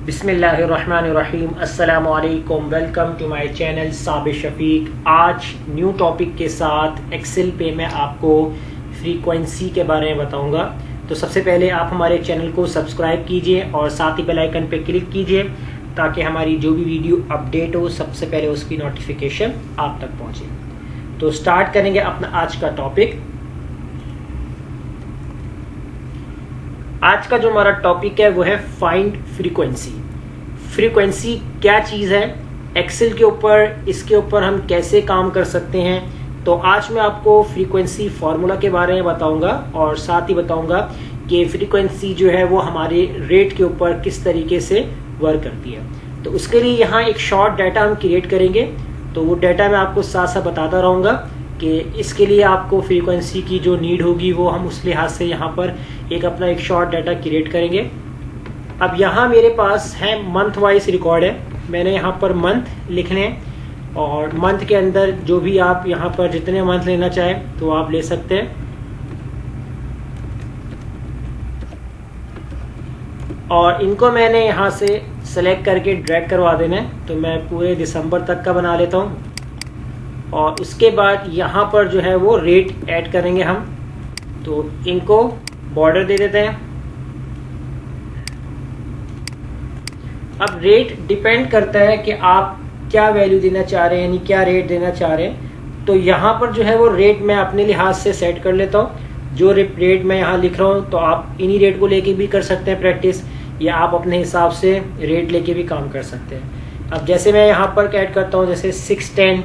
बिस्मिल्लाहिर्रहमानिर्रहीम अस्सलामुअलैकुम। Welcome to my channel Sabir Shafiq. आज न्यू टॉपिक के साथ एक्सेल पे मैं आपको फ्रीक्वेंसी के बारे में बताऊंगा। तो सबसे पहले आप हमारे चैनल को सब्सक्राइब कीजिए और साथ ही बेल आइकन पे क्लिक कीजिए ताकि हमारी जो भी वीडियो अपडेट हो सबसे पहले उसकी नोटिफिकेशन आप तक पहुंचे। तो स्टार्ट करेंगे अपना आज का टॉपिक। आज का जो हमारा टॉपिक है वो है फाइंड फ्रीक्वेंसी। फ्रीक्वेंसी क्या चीज़ है, एक्सेल के ऊपर इसके ऊपर हम कैसे काम कर सकते हैं। तो आज मैं आपको फ्रीक्वेंसी फार्मूला के बारे में बताऊंगा और साथ ही बताऊंगा कि फ्रीक्वेंसी जो है वो हमारे रेट के ऊपर किस तरीके से वर्क करती है। तो उसके लिए यहाँ एक शॉर्ट डाटा हम क्रिएट करेंगे। तो वो डाटा मैं आपको साथ साथ बताता रहूँगा कि इसके लिए आपको फ्रीक्वेंसी की जो नीड होगी वो हम उस लिहाज से यहाँ पर अपना एक शॉर्ट डाटा क्रिएट करेंगे। अब यहाँ मेरे पास है मंथ वाइज रिकॉर्ड है। मैंने यहाँ पर मंथ लिखने हैं और मंथ के अंदर जो भी आप यहाँ पर जितने मंथ लेना चाहें तो आप ले सकते हैं। और इनको मैंने यहाँ से सेलेक्ट करके ड्रैग करवा देना है। तो मैं पूरे दिसंबर तक का बना लेता हूँ और उसके बाद यहाँ पर जो है वो रेट ऐड करेंगे हम। तो इनको बॉर्डर दे देते हैं। अब रेट डिपेंड करता है कि आप क्या वैल्यू देना चाह रहे हैं, यानी क्या रेट देना चाह रहे हैं। तो यहाँ पर जो है वो रेट मैं अपने लिहाज से सेट कर लेता हूँ। जो रेट मैं यहाँ लिख रहा हूँ तो आप इन्हीं रेट को लेके भी कर सकते हैं प्रैक्टिस, या आप अपने हिसाब से रेट लेके भी काम कर सकते हैं। अब जैसे मैं यहाँ पर ऐड करता हूँ जैसे 610,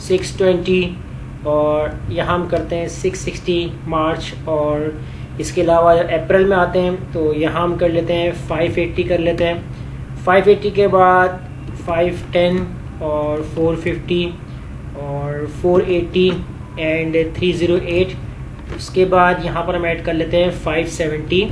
620 और यहाँ हम करते हैं 660 मार्च। और इसके अलावा अप्रैल में आते हैं तो यहाँ हम कर लेते हैं 580 कर लेते हैं। 580 के बाद 510 और 450 और 480 एंड 308। उसके बाद यहाँ पर हम ऐड कर लेते हैं 570।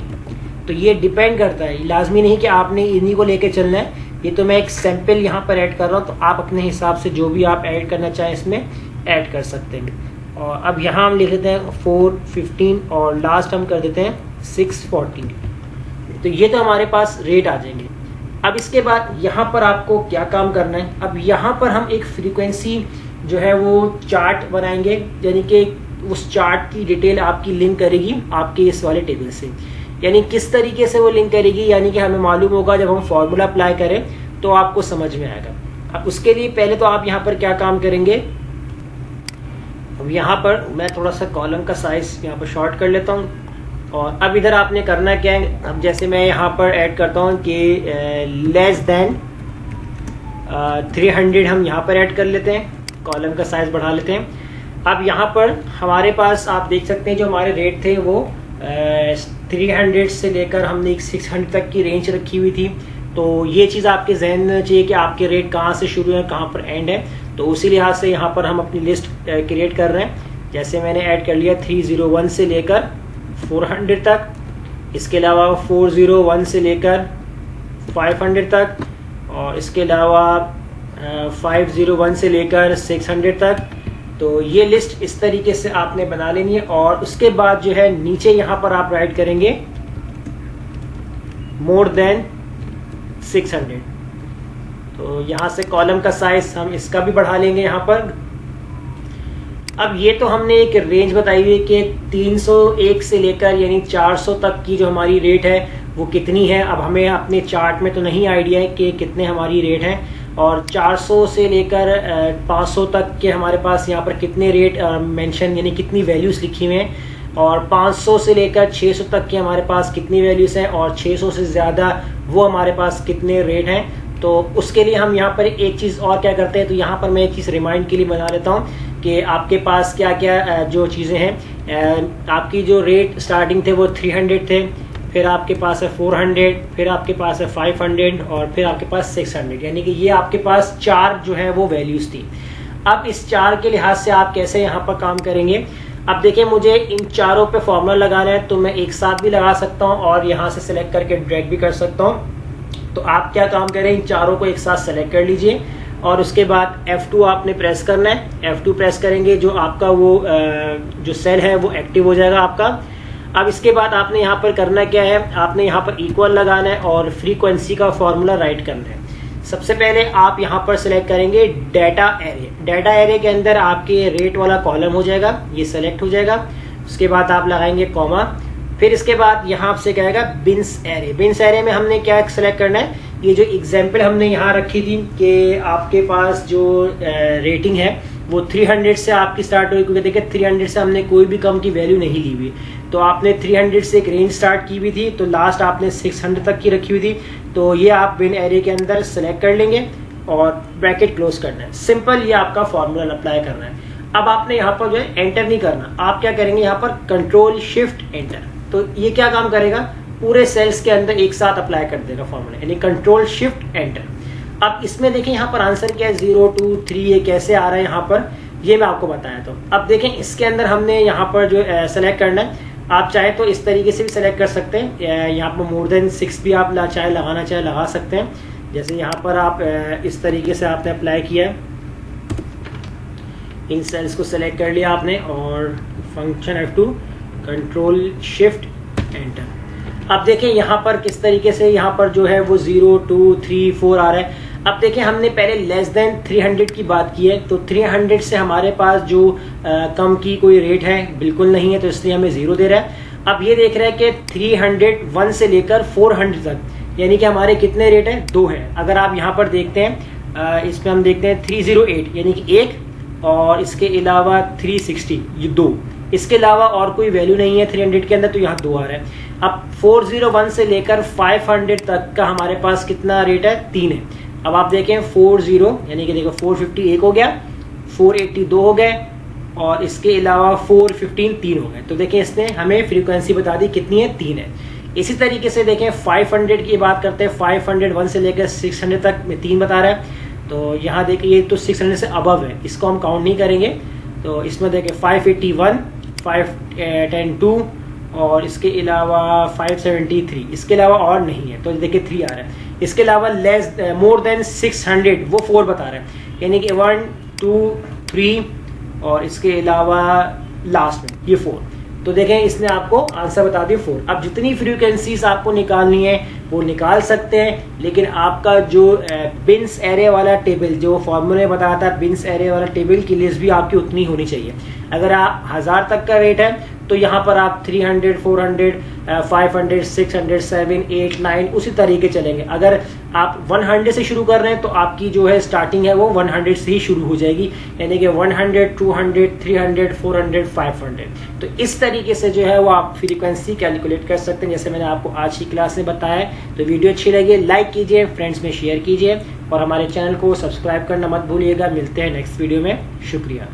तो ये डिपेंड करता है, लाजमी नहीं कि आपने इन्हीं को लेके चलना है। ये तो मैं एक सैंपल यहाँ पर ऐड कर रहा हूँ, तो आप अपने हिसाब से जो भी आप ऐड करना चाहें इसमें ऐड कर सकते हैं। और अब यहाँ हम लिख लेते हैं 415 और लास्ट हम कर देते हैं 640। तो ये तो हमारे पास रेट आ जाएंगे। अब इसके बाद यहाँ पर आपको क्या काम करना है, अब यहाँ पर हम एक फ्रीक्वेंसी जो है वो चार्ट बनाएंगे, यानी कि उस चार्ट की डिटेल आपकी लिंक करेगी आपके इस वाले टेबल से। यानी किस तरीके से वो लिंक करेगी, यानी कि हमें मालूम होगा जब हम फॉर्मूला अप्लाई करें तो आपको समझ में आएगा। अब उसके लिए पहले तो आप यहाँ पर क्या काम करेंगे, अब यहाँ पर मैं थोड़ा सा कॉलम का साइज यहाँ पर शॉर्ट कर लेता हूँ। और अब इधर आपने करना क्या है, अब जैसे मैं यहाँ पर ऐड करता हूँ कि लेस देन 300 हम यहाँ पर ऐड कर लेते हैं, कॉलम का साइज बढ़ा लेते हैं। अब यहाँ पर हमारे पास आप देख सकते हैं जो हमारे रेट थे वो 300 से लेकर हमने एक 600 तक की रेंज रखी हुई थी। तो ये चीज़ आपके जहन में चाहिए कि आपके रेट कहाँ से शुरू है कहाँ पर एंड है। तो उसी लिहाज से यहाँ पर हम अपनी लिस्ट क्रिएट कर रहे हैं। जैसे मैंने ऐड कर लिया 301 से लेकर 400 तक, इसके अलावा 401 से लेकर 500 तक, और इसके अलावा 501 से लेकर 600 तक। तो ये लिस्ट इस तरीके से आपने बना लेनी है। और उसके बाद जो है नीचे यहाँ पर आप राइट करेंगे मोर देन 600। तो यहाँ से कॉलम का साइज हम इसका भी बढ़ा लेंगे यहाँ पर। अब ये तो हमने एक रेंज बताई हुई है कि 301 से लेकर यानी 400 तक की जो हमारी रेट है वो कितनी है। अब हमें अपने चार्ट में तो नहीं आइडिया है कि कितने हमारी रेट हैं, और 400 से लेकर 500 तक के हमारे पास यहाँ पर कितने रेट मेंशन यानी कितनी वैल्यूज़ लिखी हुई हैं, और 500 से लेकर 600 तक के हमारे पास कितनी वैल्यूज़ हैं, और 600 से ज़्यादा वो हमारे पास कितने रेट हैं। तो उसके लिए हम यहाँ पर एक चीज़ और क्या करते हैं, तो यहाँ पर मैं एक चीज़ रिमाइंड के लिए बना लेता हूँ कि आपके पास क्या क्या जो चीज़ें हैं। आपकी जो रेट स्टार्टिंग थे वो 300 थे, फिर आपके पास है 400, फिर आपके पास है 500 और फिर आपके पास 600। यानी कि ये आपके पास 4 जो है वो वैल्यूज़ थी। अब इस 4 के लिहाज से आप कैसे यहाँ पर काम करेंगे। अब देखिए मुझे इन चारों पे फॉर्मूला लगाना है, तो मैं एक साथ भी लगा सकता हूँ और यहाँ से सिलेक्ट करके ड्रैग भी कर सकता हूँ। तो आप क्या काम करें, इन चारों को एक साथ सेलेक्ट कर लीजिए और उसके बाद F2 आपने प्रेस करना है। F2 प्रेस करेंगे जो आपका वो जो सेल है वो एक्टिव हो जाएगा आपका। अब इसके बाद आपने यहाँ पर करना क्या है, आपने यहाँ पर इक्वल लगाना है और फ्रीक्वेंसी का फॉर्मूला राइट करना है। सबसे पहले आप यहाँ पर सिलेक्ट करेंगे डाटा एरे। डाटा एरे के अंदर आपके रेट वाला कॉलम हो जाएगा, ये सेलेक्ट हो जाएगा। उसके बाद आप लगाएंगे कॉमा, फिर इसके बाद यहाँ आपसे कहेगा बिन्स एरे। बिन्स एरे में हमने क्या सेलेक्ट करना है, ये जो एग्जाम्पल हमने यहाँ रखी थी कि आपके पास जो रेटिंग है वो 300 से आपकी स्टार्ट हुई, क्योंकि देखिए 300 से हमने कोई भी कम की वैल्यू नहीं ली हुई। तो आपने 300 से एक रेंज स्टार्ट की हुई थी, तो लास्ट आपने 600 तक की रखी हुई थी। तो ये आप बिन एरे के अंदर सेलेक्ट कर लेंगे और ब्रैकेट क्लोज करना है। सिंपल, ये आपका फॉर्मूला अप्लाई करना है। अब आपने यहाँ पर जो है एंटर नहीं करना, आप क्या करेंगे यहाँ पर कंट्रोल शिफ्ट एंटर। तो ये क्या काम करेगा, पूरे सेल्स के अंदर एक साथ अप्लाई कर देगा फॉर्मूला, यानी कंट्रोल शिफ्ट एंटर। अब इसमें देखें यहाँ पर आंसर क्या है, 0 2 3, ये कैसे आ रहा है यहाँ पर, ये मैं आपको बताया। तो अब देखें इसके अंदर हमने यहाँ पर जो सेलेक्ट करना है, आप चाहे तो इस तरीके से भी सेलेक्ट कर सकते हैं, यहाँ पर मोर देन 6 भी आप चाहे लगाना चाहे लगा सकते हैं। जैसे यहाँ पर आप इस तरीके से आपने अप्लाई किया है, इन सेल्स को सेलेक्ट कर लिया आपने और function F2 control shift enter. अब देखें यहाँ पर किस तरीके से यहाँ पर जो है वो 0 2 3 4 आ रहा है। अब देखें हमने पहले लेस देन 300 की बात की है, तो 300 से हमारे पास जो कम की कोई रेट है बिल्कुल नहीं है, तो इसलिए हमें 0 दे रहा है। अब ये देख रहा है कि 301 से लेकर 400 तक, यानी कि हमारे कितने रेट है, 2 है। अगर आप यहाँ पर देखते हैं, इसमें हम देखते हैं 308 यानी कि 1, और इसके अलावा 360 ये 2, इसके अलावा और कोई वैल्यू नहीं है 300 के अंदर, तो यहाँ 2 आ रहा है। अब 401 से लेकर 500 तक का हमारे पास कितना रेट है, 3 है। अब आप देखें 40 यानी कि देखो 450 1 हो गया, 480 2 हो गए, और इसके अलावा 415 3 हो गए। तो देखें इसने हमें फ्रीक्वेंसी बता दी कितनी है, 3 है। इसी तरीके से देखें 500 की बात करते हैं, 501 से लेकर 600 तक में 3 बता रहा है। तो यहाँ देखिए ये तो 600 से अबव है, इसको हम काउंट नहीं करेंगे। तो इसमें देखें 581 510 2, और इसके अलावा 573, इसके अलावा और नहीं है, तो देखिए 3 आ रहा है। इसके अलावा लेस मोर देन 600 वो 4 बता रहा है, यानी कि 1 2 3, और इसके अलावा लास्ट में ये 4। तो देखें इसने आपको आंसर बता दिया 4। अब जितनी फ्रीक्वेंसीज आपको निकालनी है वो निकाल सकते हैं, लेकिन आपका जो बिन्स एरे वाला टेबल जो फॉर्मूले बताया था, बिन्स एरे वाला टेबल की लिस्ट भी आपकी उतनी होनी चाहिए। अगर आप 1000 तक का रेट है तो यहाँ पर आप 300 400 500 600 7 8 9 उसी तरीके चलेंगे। अगर आप 100 से शुरू कर रहे हैं तो आपकी जो है स्टार्टिंग है वो 100 से ही शुरू हो जाएगी, यानी कि 100 200 300 400 500। तो इस तरीके से जो है वो आप फ्रीक्वेंसी कैलकुलेट कर सकते हैं, जैसे मैंने आपको आज की क्लास में बताया। तो वीडियो अच्छी लगी लाइक कीजिए, फ्रेंड्स में शेयर कीजिए, और हमारे चैनल को सब्सक्राइब करना मत भूलिएगा। मिलते हैं नेक्स्ट वीडियो में, शुक्रिया।